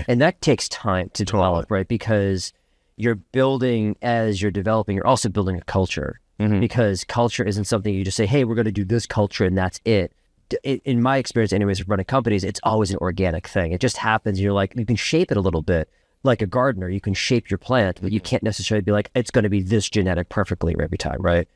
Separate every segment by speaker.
Speaker 1: And that takes time to develop, right? Because you're building, as you're developing, you're also building a culture. Because culture isn't something you just say, hey, we're going to do this culture and that's it. In my experience anyways, of running companies, it's always an organic thing. It just happens. You're like, you can shape it a little bit. Like a gardener, you can shape your plant, but you can't necessarily be like, it's going to be this genetic perfectly every time, right?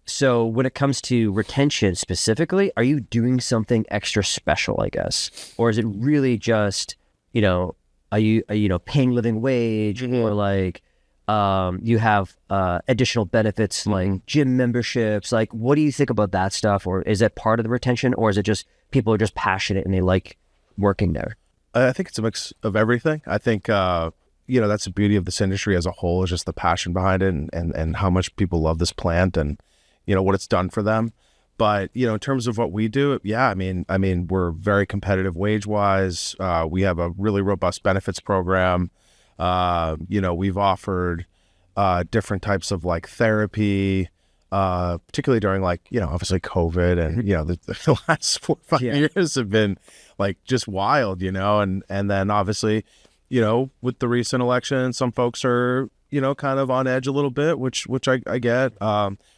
Speaker 1: So when it comes to retention specifically, are you doing something extra special, I guess? Or is it really just, are you paying living wage or like you have additional benefits like gym memberships? Like, what do you think about that stuff? Or is that part of the retention, or is it just people are just passionate and they like working there?
Speaker 2: I think it's a mix of everything. I think, that's the beauty of this industry as a whole, is just the passion behind it and how much people love this plant and, what it's done for them. But, in terms of what we do, I mean, we're very competitive wage-wise. We have a really robust benefits program. We've offered different types of like therapy, particularly during like, obviously COVID and, the last 4 or 5 years have been like just wild, and then obviously, with the recent election, some folks are, kind of on edge a little bit, which I get.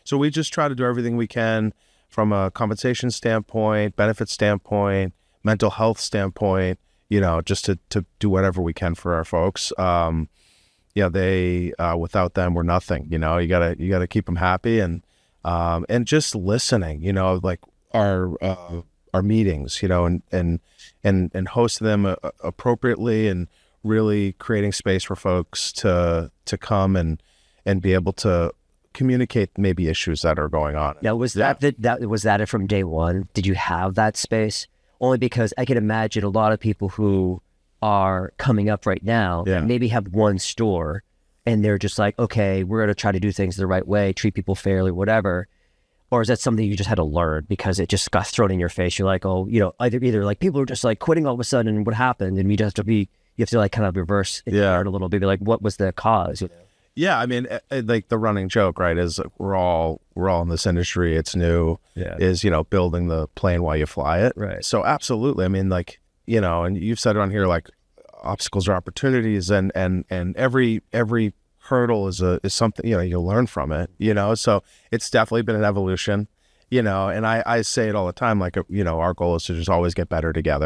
Speaker 2: So we just try to do everything we can from a compensation standpoint, benefit standpoint, mental health standpoint, just to do whatever we can for our folks. They, without them, we're nothing, you gotta keep them happy and just listening, like our meetings, and host them appropriately and really creating space for folks to come and be able to communicate maybe issues that are going on.
Speaker 1: Now, was that it from day one? Did you have that space? Only because I can imagine a lot of people who are coming up right now that maybe have one store and they're just like, okay, we're going to try to do things the right way, treat people fairly, whatever. Or is that something you just had to learn because it just got thrown in your face? You're like, oh, either like people are just like quitting all of a sudden and what happened? And you have to like kind of reverse it a little bit, be like, what was the cause?
Speaker 2: Yeah, I mean, like the running joke, right, is we're all in this industry. It's new. Is building the plane while you fly it.
Speaker 1: Right.
Speaker 2: So absolutely. I mean, like and you've said it on here, like obstacles are opportunities, and every hurdle is something you'll learn from it. So it's definitely been an evolution. And I say it all the time, like our goal is to just always get better together.